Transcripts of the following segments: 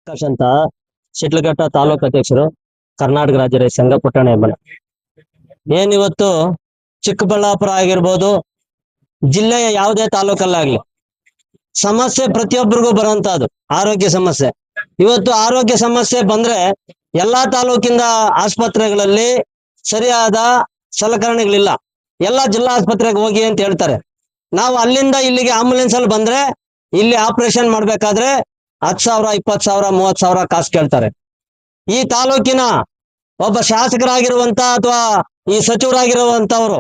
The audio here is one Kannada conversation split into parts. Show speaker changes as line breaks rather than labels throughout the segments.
ಪ್ರಕಾಶ್ ಅಂತ ಶಿಡ್ಲಘಟ್ಟ ತಾಲೂಕು ಅಧ್ಯಕ್ಷರು, ಕರ್ನಾಟಕ ರಾಜ್ಯ ರೈತ ಸಂಘ ಪುಟ್ಟಣ ಹೆಬ್ಬಾಳ. ಏನಿವತ್ತು ಚಿಕ್ಕಬಳ್ಳಾಪುರ ಆಗಿರ್ಬೋದು, ಜಿಲ್ಲೆಯ ಯಾವುದೇ ತಾಲೂಕಲ್ಲಾಗ್ಲಿ ಸಮಸ್ಯೆ ಪ್ರತಿಯೊಬ್ಬರಿಗೂ ಬರುವಂತಹದ್ದು ಆರೋಗ್ಯ ಸಮಸ್ಯೆ. ಇವತ್ತು ಆರೋಗ್ಯ ಸಮಸ್ಯೆ ಬಂದ್ರೆ ಎಲ್ಲಾ ತಾಲೂಕಿಂದ ಆಸ್ಪತ್ರೆಗಳಲ್ಲಿ ಸರಿಯಾದ ಸಲಕರಣೆಗಳಿಲ್ಲ. ಎಲ್ಲಾ ಜಿಲ್ಲಾ ಆಸ್ಪತ್ರೆಗೆ ಹೋಗಿ ಅಂತ ಹೇಳ್ತಾರೆ. ನಾವು ಅಲ್ಲಿಂದ ಇಲ್ಲಿಗೆ ಆಂಬುಲೆನ್ಸ್ ಅಲ್ಲಿ ಬಂದ್ರೆ ಇಲ್ಲಿ ಆಪರೇಷನ್ ಮಾಡ್ಬೇಕಾದ್ರೆ 10,000, 20,000, 30,000 ಕಾಸು ಕೇಳ್ತಾರೆ. ಈ ತಾಲೂಕಿನ ಒಬ್ಬ ಶಾಸಕರಾಗಿರುವಂತ ಅಥವಾ ಈ ಸಚಿವರಾಗಿರುವಂತವ್ರು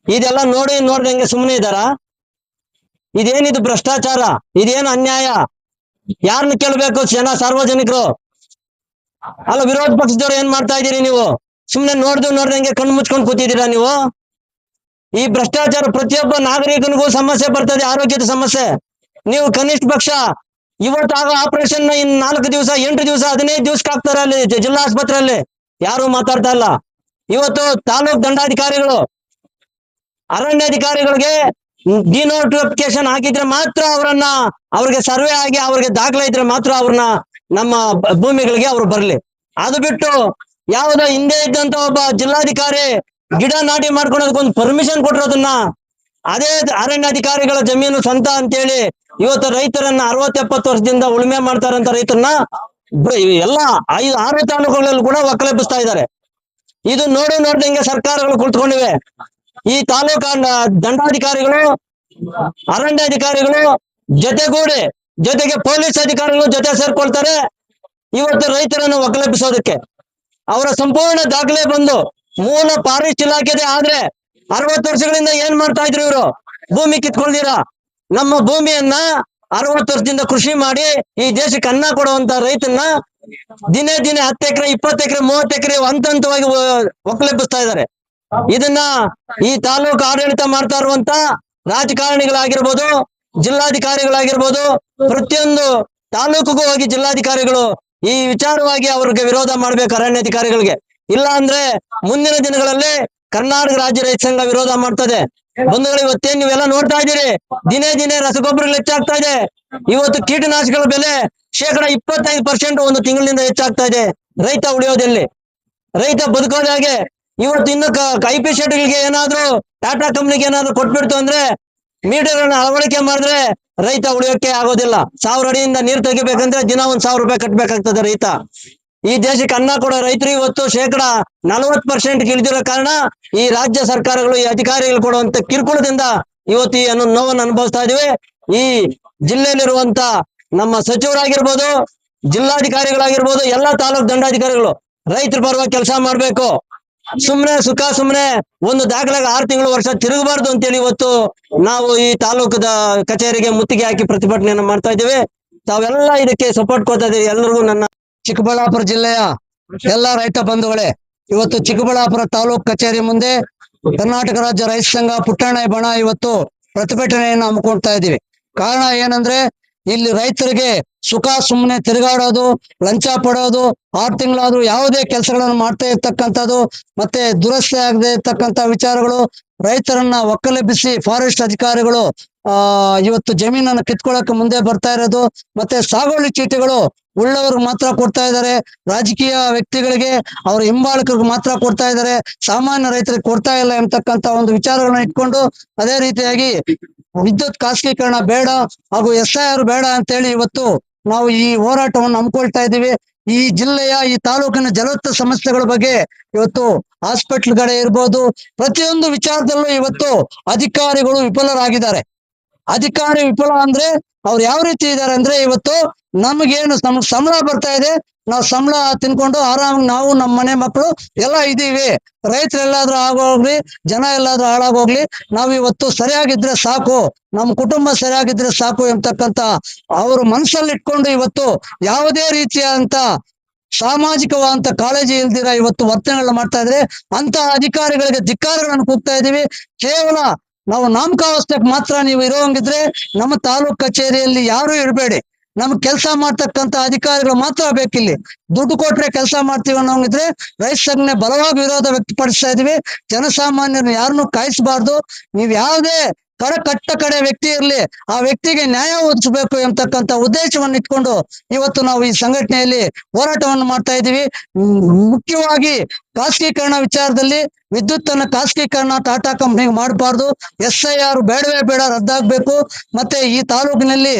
ಇದೆಲ್ಲ ನೋಡ್ದಂಗೆ ಸುಮ್ಮನೆ ಇದ್ದಾರ? ಇದೇನಿದು ಭ್ರಷ್ಟಾಚಾರ? ಇದೇನು ಅನ್ಯಾಯ? ಯಾರನ್ನ ಕೇಳ್ಬೇಕು? ಜನ ಸಾರ್ವಜನಿಕರು ಅಲ್ಲ. ವಿರೋಧ ಪಕ್ಷದವ್ರು ಏನ್ ಮಾಡ್ತಾ ಇದೀರಿ ನೀವು? ಸುಮ್ನೆ ನೋಡ್ದಂಗೆ ಕಣ್ಣು ಮುಚ್ಕೊಂಡು ಕೂತಿದ್ದೀರಾ ನೀವು? ಈ ಭ್ರಷ್ಟಾಚಾರ ಪ್ರತಿಯೊಬ್ಬ ನಾಗರಿಕನಿಗೂ ಸಮಸ್ಯೆ ಬರ್ತದೆ, ಆರೋಗ್ಯದ ಸಮಸ್ಯೆ. ನೀವು ಕನಿಷ್ಠ ಪಕ್ಷ ಇವತ್ತಾಗ ಆಪರೇಷನ್ ಇನ್ 4 ದಿವಸ, 8 ದಿವಸ, 15 ದಿವಸಕ್ಕೆ ಆಗ್ತಾರೆ ಅಲ್ಲಿ ಜಿಲ್ಲಾ ಆಸ್ಪತ್ರೆಯಲ್ಲಿ. ಯಾರು ಮಾತಾಡ್ತಾ ಇಲ್ಲ. ಇವತ್ತು ತಾಲೂಕ್ ದಂಡಾಧಿಕಾರಿಗಳು ಅರಣ್ಯಾಧಿಕಾರಿಗಳಿಗೆ ಡಿನೋಟಿಫಿಕೇಶನ್ ಹಾಕಿದ್ರೆ ಮಾತ್ರ ಅವ್ರಿಗೆ ಸರ್ವೆ ಆಗಿ ಅವ್ರಿಗೆ ದಾಖಲೆ ಇದ್ರೆ ಮಾತ್ರ ಅವ್ರನ್ನ ನಮ್ಮ ಭೂಮಿಗಳಿಗೆ ಅವ್ರು ಬರ್ಲಿ. ಅದು ಬಿಟ್ಟು ಯಾವುದೋ ಹಿಂದೆ ಇದ್ದಂತ ಒಬ್ಬ ಜಿಲ್ಲಾಧಿಕಾರಿ ಗಿಡ ನಾಟಿ ಮಾಡ್ಕೊಳೋದಕ್ಕೊಂದು ಪರ್ಮಿಷನ್ ಕೊಟ್ಟಿರೋದನ್ನ, ಅದೇ ಅರಣ್ಯಾಧಿಕಾರಿಗಳ ಜಮೀನು ಸ್ವಂತ ಅಂತೇಳಿ ಇವತ್ತು ರೈತರನ್ನ 60-70 ವರ್ಷದಿಂದ ಉಳುಮೆ ಮಾಡ್ತಾರಂತ ರೈತರನ್ನ ಎಲ್ಲ 5-6 ತಾಲೂಕುಗಳಲ್ಲಿ ಕೂಡ ಒಕ್ಕಲೆಬ್ಬಿಸ್ತಾ ಇದ್ದಾರೆ. ಇದು ನೋಡ್ದಂಗೆ ಸರ್ಕಾರಗಳು ಕುಳಿತುಕೊಂಡಿವೆ. ಈ ತಾಲೂಕಾ ದಂಡಾಧಿಕಾರಿಗಳು, ಅರಣ್ಯಾಧಿಕಾರಿಗಳು ಜೊತೆಗೆ ಪೊಲೀಸ್ ಅಧಿಕಾರಿಗಳು ಜೊತೆ ಸೇರ್ಕೊಳ್ತಾರೆ ಇವತ್ತು ರೈತರನ್ನು ಒಕ್ಕಲೆಬ್ಬಿಸೋದಕ್ಕೆ. ಅವರ ಸಂಪೂರ್ಣ ದಾಖಲೆ ಬಂದು ಮೂಲ ಫಾರೆಸ್ಟ್ ಇಲಾಖೆದೇ ಆದ್ರೆ 60 ವರ್ಷಗಳಿಂದ ಏನ್ ಮಾಡ್ತಾ ಇದ್ರು ಇವರು? ಭೂಮಿ ಕಿತ್ಕೊಳ್ದಿರಾ ನಮ್ಮ ಭೂಮಿಯನ್ನ 60 ವರ್ಷದಿಂದ ಕೃಷಿ ಮಾಡಿ ಈ ದೇಶಕ್ಕೆ ಅನ್ನ ಕೊಡುವಂತ ರೈತನ್ನ ದಿನೇ 10 ಎಕರೆ, 20 ಎಕರೆ, 30 ಎಕರೆ ಹಂತವಾಗಿ ಒಕ್ಕಲೆಬ್ಬಿಸ್ತಾ ಇದ್ದಾರೆ. ಇದನ್ನ ಈ ತಾಲೂಕು ಆಡಳಿತ ಮಾಡ್ತಾ ಇರುವಂತ ರಾಜಕಾರಣಿಗಳಾಗಿರ್ಬೋದು, ಜಿಲ್ಲಾಧಿಕಾರಿಗಳಾಗಿರ್ಬೋದು, ಪ್ರತಿಯೊಂದು ತಾಲೂಕಿಗೂ ಹೋಗಿ ಜಿಲ್ಲಾಧಿಕಾರಿಗಳು ಈ ವಿಚಾರವಾಗಿ ಅವ್ರಿಗೆ ವಿರೋಧ ಮಾಡ್ಬೇಕು ಅರಣ್ಯಾಧಿಕಾರಿಗಳಿಗೆ. ಇಲ್ಲ ಅಂದ್ರೆ ಮುಂದಿನ ದಿನಗಳಲ್ಲಿ ಕರ್ನಾಟಕ ರಾಜ್ಯ ರೈತ ಸಂಘ ವಿರೋಧ ಮಾಡ್ತದೆ. ಬಂಧುಗಳು, ಇವತ್ತೇನ್ ನೀವೆಲ್ಲ ನೋಡ್ತಾ ಇದ್ದೀರಿ, ದಿನೇ ರಸಗೊಬ್ಬರಗಳು ಹೆಚ್ಚಾಗ್ತಾ ಇದೆ. ಇವತ್ತು ಕೀಟನಾಶಕಗಳ ಬೆಲೆ 25% ಒಂದು ತಿಂಗಳಿಂದ ಹೆಚ್ಚಾಗ್ತಾ ಇದೆ. ರೈತ ಉಳಿಯೋದೆಲ್ಲಿ? ರೈತ ಬದುಕೋದಾಗೆ? ಇವತ್ತು ಇನ್ನು IP ಶೆಡ್ಗಳಿಗೆ ಏನಾದ್ರು ಟಾಟಾ ಕಂಪ್ನಿಗೆ ಏನಾದ್ರು ಕೊಟ್ಬಿಡ್ತು ಅಂದ್ರೆ ಮೀಟರ್ಗಳನ್ನ ಅಳವಡಿಕೆ ಮಾಡಿದ್ರೆ ರೈತ ಉಳಿಯೋಕೆ ಆಗೋದಿಲ್ಲ. 1000 ಅಡಿಯಿಂದ ನೀರು ತೆಗಿಬೇಕಂದ್ರೆ ದಿನ 1,000 ರೂಪಾಯಿ ಕಟ್ಬೇಕಾಗ್ತದೆ ರೈತ. ಈ ದೇಶಕ್ಕೆ ಅನ್ನ ಕೊಡೋ ರೈತರು ಇವತ್ತು 40% ಇಳಿದಿರೋ ಕಾರಣ ಈ ರಾಜ್ಯ ಸರ್ಕಾರಗಳು, ಈ ಅಧಿಕಾರಿಗಳು ಕೊಡುವಂತ ಕಿರುಕುಳದಿಂದ ಇವತ್ತು ಈ ನೋವನ್ನು ಅನುಭವಿಸ್ತಾ ಇದೀವಿ. ಈ ಜಿಲ್ಲೆಯಲ್ಲಿರುವಂತ ನಮ್ಮ ಸಚಿವರಾಗಿರ್ಬೋದು, ಜಿಲ್ಲಾಧಿಕಾರಿಗಳಾಗಿರ್ಬೋದು, ಎಲ್ಲಾ ತಾಲೂಕ್ ದಂಡಾಧಿಕಾರಿಗಳು ರೈತರ ಪರವಾಗಿ ಕೆಲಸ ಮಾಡ್ಬೇಕು. ಸುಮ್ನೆ ಒಂದು ದಾಖಲೆಗೆ 6 ತಿಂಗಳು, ವರ್ಷ ತಿರುಗಬಾರ್ದು ಅಂತೇಳಿ ಇವತ್ತು ನಾವು ಈ ತಾಲೂಕದ ಕಚೇರಿಗೆ ಮುತ್ತಿಗೆ ಹಾಕಿ ಪ್ರತಿಭಟನೆಯನ್ನ ಮಾಡ್ತಾ ಇದ್ದೀವಿ. ತಾವೆಲ್ಲ ಇದಕ್ಕೆ ಸಪೋರ್ಟ್ ಕೊಡ್ತಾ ಇದ್ದೀವಿ. ಎಲ್ಲರಿಗೂ ನನ್ನ ಚಿಕ್ಕಬಳ್ಳಾಪುರ ಜಿಲ್ಲೆಯ ಎಲ್ಲಾ ರೈತ ಬಂಧುಗಳೇ, ಇವತ್ತು ಚಿಕ್ಕಬಳ್ಳಾಪುರ ತಾಲೂಕ್ ಕಚೇರಿ ಮುಂದೆ ಕರ್ನಾಟಕ ರಾಜ್ಯ ರೈತ ಸಂಘ ಪುಟ್ಟಣ ಹೆಬ್ಬಾಳ ಇವತ್ತು ಪ್ರತಿಭಟನೆಯನ್ನು ಹಮ್ಮಿಕೊಳ್ತಾ ಇದ್ದೀವಿ. ಕಾರಣ ಏನಂದ್ರೆ ಇಲ್ಲಿ ರೈತರಿಗೆ ಸುಖ ಸುಮ್ಮನೆ ತಿರುಗಾಡೋದು, ಲಂಚ ಪಡೋದು, 6 ತಿಂಗಳಾದ್ರೂ ಯಾವುದೇ ಕೆಲಸಗಳನ್ನು ಮಾಡ್ತಾ ಇರ್ತಕ್ಕಂಥದ್ದು, ಮತ್ತೆ ದುರಸ್ತಿ ಆಗದೆ ಇರ್ತಕ್ಕಂಥ ವಿಚಾರಗಳು, ರೈತರನ್ನ ಒಕ್ಕಲೆಬ್ಬಿಸಿ ಫಾರೆಸ್ಟ್ ಅಧಿಕಾರಿಗಳು ಇವತ್ತು ಜಮೀನನ್ನು ಕಿತ್ಕೊಳ್ಳಕ್ಕೆ ಮುಂದೆ ಬರ್ತಾ ಇರೋದು, ಮತ್ತೆ ಸಾಗುವಳಿ ಚೀಟಿಗಳು ಉಳ್ಳವ್ರಿಗೆ ಮಾತ್ರ ಕೊಡ್ತಾ ಇದ್ದಾರೆ, ರಾಜಕೀಯ ವ್ಯಕ್ತಿಗಳಿಗೆ, ಅವ್ರ ಹಿಂಬಾಲಕರಿಗೆ ಮಾತ್ರ ಕೊಡ್ತಾ ಇದ್ದಾರೆ, ಸಾಮಾನ್ಯ ರೈತರಿಗೆ ಕೊಡ್ತಾ ಇಲ್ಲ ಎಂಬತಕ್ಕಂತ ಒಂದು ವಿಚಾರಗಳನ್ನ ಇಟ್ಕೊಂಡು, ಅದೇ ರೀತಿಯಾಗಿ ವಿದ್ಯುತ್ ಖಾಸಗೀಕರಣ ಬೇಡ ಹಾಗೂ SIR ಬೇಡ ಅಂತೇಳಿ ಇವತ್ತು ನಾವು ಈ ಹೋರಾಟವನ್ನು ಹಮ್ಮಿಕೊಳ್ತಾ ಇದ್ದೀವಿ. ಈ ಜಿಲ್ಲೆಯ, ಈ ತಾಲೂಕಿನ ಜಲವತ್ತ ಸಮಸ್ಯೆಗಳ ಬಗ್ಗೆ ಇವತ್ತು ಹಾಸ್ಪಿಟ್ಲ್ಗಳೇ ಇರ್ಬೋದು, ಪ್ರತಿಯೊಂದು ವಿಚಾರದಲ್ಲೂ ಇವತ್ತು ಅಧಿಕಾರಿಗಳು ವಿಫಲರಾಗಿದ್ದಾರೆ. ಅಧಿಕಾರಿ ವಿಫಲ ಅಂದ್ರೆ ಅವ್ರು ಯಾವ ರೀತಿ ಇದ್ದಾರೆ ಅಂದ್ರೆ, ಇವತ್ತು ನಮ್ಗೆ ಸಂಬಳ ಬರ್ತಾ ಇದೆ, ನಾವು ಸಂಬಳ ತಿನ್ಕೊಂಡು ಆರಾಮ್ ನಾವು ನಮ್ಮ ಮನೆ ಮಕ್ಕಳು ಎಲ್ಲ ಇದೀವಿ, ರೈತರೆಲ್ಲಾದ್ರೂ ಆಗೋಗ್ಲಿ, ಜನ ಎಲ್ಲಾದ್ರೂ ಹಾಳಾಗೋಗ್ಲಿ, ನಾವ್ ಇವತ್ತು ಸರಿಯಾಗಿದ್ರೆ ಸಾಕು, ನಮ್ಮ ಕುಟುಂಬ ಸರಿಯಾಗಿದ್ರೆ ಸಾಕು ಎಂಬತಕ್ಕಂತ ಅವರು ಮನಸ್ಸಲ್ಲಿ ಇಟ್ಕೊಂಡು ಇವತ್ತು ಯಾವುದೇ ರೀತಿಯಾದಂತ ಸಾಮಾಜಿಕವಾದಂತ ಕಾಳಜಿ ಇಲ್ದಿರ ಇವತ್ತು ವರ್ತನೆಗಳನ್ನ ಮಾಡ್ತಾ ಇದ್ರೆ ಅಂತ ಅಧಿಕಾರಿಗಳಿಗೆ ಧಿಕ್ಕಾರಗಳನ್ನು ಕೂಗ್ತಾ ಇದೀವಿ. ಕೇವಲ ನಾವು ನಾಮಕಾವಸ್ಥೆಗೆ ಮಾತ್ರ ನೀವು ಇರೋಂಗಿದ್ರೆ ನಮ್ಮ ತಾಲೂಕ್ ಕಚೇರಿಯಲ್ಲಿ ಯಾರು ಇರಬೇಡಿ, ನಮ್ಗೆ ಕೆಲಸ ಮಾಡ್ತಕ್ಕಂತ ಅಧಿಕಾರಿಗಳು ಮಾತ್ರ ಬೇಕಿಲ್ಲಿ. ದುಡ್ಡು ಕೊಟ್ರೆ ಕೆಲಸ ಮಾಡ್ತೀವಿ ಅನ್ನೋಂಗಿದ್ರೆ ರೈತ ಸಂಘನೆ ಬಲವಾಗಿ ವಿರೋಧ ವ್ಯಕ್ತಪಡಿಸ್ತಾ ಇದೀವಿ. ಜನಸಾಮಾನ್ಯರನ್ನ ಯಾರನ್ನು ಕಾಯಿಸಬಾರ್ದು. ನೀವ್ ಯಾವುದೇ
ಕಡೆ ವ್ಯಕ್ತಿ ಇರಲಿ, ಆ ವ್ಯಕ್ತಿಗೆ ನ್ಯಾಯ ಒದಗಿಸಬೇಕು ಎಂಬತಕ್ಕಂತ ಉದ್ದೇಶವನ್ನು ಇಟ್ಕೊಂಡು ಇವತ್ತು ನಾವು ಈ ಸಂಘಟನೆಯಲ್ಲಿ ಹೋರಾಟವನ್ನು ಮಾಡ್ತಾ ಇದ್ದೀವಿ. ಮುಖ್ಯವಾಗಿ ಖಾಸಗೀಕರಣ ವಿಚಾರದಲ್ಲಿ ವಿದ್ಯುತ್ ಅನ್ನ ಖಾಸಗೀಕರಣ ಟಾಟಾ ಕಂಪನಿಗೆ ಮಾಡಬಾರ್ದು. SIR ಬೇಡವೇ ಬೇಡ, ರದ್ದಾಗಬೇಕು. ಮತ್ತೆ ಈ ತಾಲೂಕಿನಲ್ಲಿ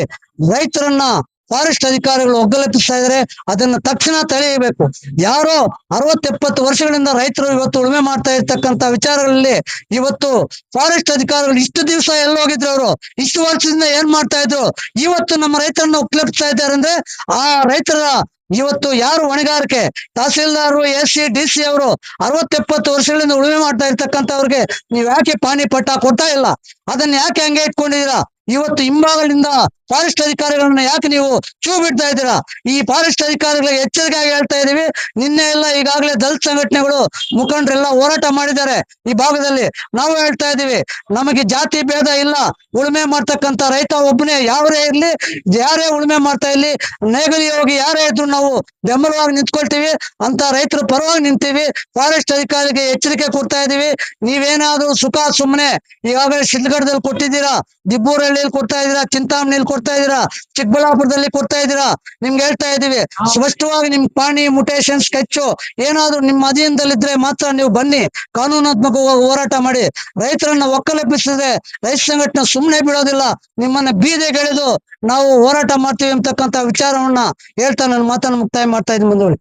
ರೈತರನ್ನ ಫಾರೆಸ್ಟ್ ಅಧಿಕಾರಿಗಳು ಒಗ್ಗಲೆಬ್ಬಿಸ್ತಾ ಇದ್ದಾರೆ, ಅದನ್ನ ತಕ್ಷಣ ತಡೆಯಬೇಕು. ಯಾರೋ 60-70 ವರ್ಷಗಳಿಂದ ರೈತರು ಇವತ್ತು ಉಳುಮೆ ಮಾಡ್ತಾ ಇರ್ತಕ್ಕಂತ ವಿಚಾರಗಳಲ್ಲಿ ಇವತ್ತು ಫಾರೆಸ್ಟ್ ಅಧಿಕಾರಿಗಳು ಇಷ್ಟು ದಿವಸ ಎಲ್ಲೋಗಿದ್ರು, ಅವರು ಇಷ್ಟು ವರ್ಷದಿಂದ ಏನ್ ಮಾಡ್ತಾ ಇದ್ರು, ಇವತ್ತು ನಮ್ಮ ರೈತರನ್ನ ಒಗ್ಗಲೆಬ್ಬಿಸ್ತಾ ಇದ್ದಾರೆ ಅಂದ್ರೆ ಆ ರೈತರ ಇವತ್ತು ಯಾರು ಹೊಣೆಗಾರಿಕೆ, ತಹಸೀಲ್ದಾರ್, AC, DC ಅವರು 60-70 ವರ್ಷಗಳಿಂದ ಉಳುಮೆ ಮಾಡ್ತಾ ಇರ್ತಕ್ಕಂಥವ್ರಿಗೆ ನೀವ್ ಯಾಕೆ ಪಾನಿ ಪಟ್ಟ ಕೊಡ್ತಾ ಇಲ್ಲ? ಅದನ್ನ ಯಾಕೆ ಹಂಗೆ ಇಟ್ಕೊಂಡಿದೀರಾ? ಇವತ್ತು ಹಿಂಭಾಗದಿಂದ ಫಾರೆಸ್ಟ್ ಅಧಿಕಾರಿಗಳನ್ನ ಯಾಕೆ ನೀವು ಚೂ ಬಿಡ್ತಾ ಇದ್ದೀರಾ? ಈ ಫಾರೆಸ್ಟ್ ಅಧಿಕಾರಿಗಳಿಗೆ ಎಚ್ಚರಿಕೆಯಾಗಿ ಹೇಳ್ತಾ ಇದೀವಿ. ನಿನ್ನೆ ಎಲ್ಲ ಈಗಾಗಲೇ ದಲಿತ ಸಂಘಟನೆಗಳು ಮುಖಂಡರೆಲ್ಲ ಹೋರಾಟ ಮಾಡಿದ್ದಾರೆ ಈ ಭಾಗದಲ್ಲಿ. ನಾವು ಹೇಳ್ತಾ ಇದೀವಿ, ನಮಗೆ ಜಾತಿ ಭೇದ ಇಲ್ಲ. ಉಳುಮೆ ಮಾಡ್ತಕ್ಕಂತ ರೈತ ಒಬ್ಬನೇ ಯಾವರೇ ಇರ್ಲಿ, ಯಾರೇ ಉಳುಮೆ ಮಾಡ್ತಾ ಇರ್ಲಿ, ನೇಗಲಿ ಹೋಗಿ ಯಾರೇ ಇದ್ರು ನಾವು ಬೆಂಬಲವಾಗಿ ನಿಂತ್ಕೊಳ್ತೀವಿ. ಅಂತ ರೈತರ ಪರವಾಗಿ ನಿಂತೀವಿ. ಫಾರೆಸ್ಟ್ ಅಧಿಕಾರಿಗೆ ಎಚ್ಚರಿಕೆ ಕೊಡ್ತಾ ಇದೀವಿ. ನೀವೇನಾದ್ರೂ ಸುಖ ಸುಮ್ಮನೆ ಈಗಾಗಲೇ ಶಿಡ್ಲಘಟ್ಟದಲ್ಲಿ ಕೊಟ್ಟಿದ್ದೀರಾ, ದಿಬ್ಬೂರಹಳ್ಳಿಯಲ್ಲಿ ಕೊಡ್ತಾ ಇದ್ದೀರಾ, ಚಿಂತಾಮಣಿಯಲ್ಲಿ ಕೊಡ್ತಾ ಇದ್ದೀರಾ, ಚಿಕ್ಕಬಳ್ಳಾಪುರದಲ್ಲಿ ಕೊಡ್ತಾ ಇದ್ದೀರಾ. ನಿಮ್ಗೆ ಹೇಳ್ತಾ ಇದೀವಿ, ಸ್ಪಷ್ಟವಾಗಿ ನಿಮ್ ಪಾಣಿ ಮುಟೇಶನ್ ಸ್ಕೆಚ್ ಏನಾದ್ರು ನಿಮ್ಮ ಅಧೀನದಲ್ಲಿದ್ರೆ ಮಾತ್ರ ನೀವು ಬನ್ನಿ, ಕಾನೂನಾತ್ಮಕವಾಗಿ ಹೋರಾಟ ಮಾಡಿ. ರೈತರನ್ನ ಒಕ್ಕಲೆಬ್ಬಿಸಿದ್ರೆ ರೈತ ಸಂಘಟನೆ ಸುಮ್ಮನೆ ಬಿಡೋದಿಲ್ಲ. ನಿಮ್ಮನ್ನ ಬೀದಿಗೆಳೆದು ನಾವು ಹೋರಾಟ ಮಾಡ್ತೀವಿ ಅಂತಕ್ಕಂತ ವಿಚಾರವನ್ನ ಹೇಳ್ತಾ ನನ್ನ ಮಾತನ್ನು ಮುಕ್ತಾಯ ಮಾಡ್ತಾ ಇದ್ದೀನಿ. ಮುಂದುವರಿ.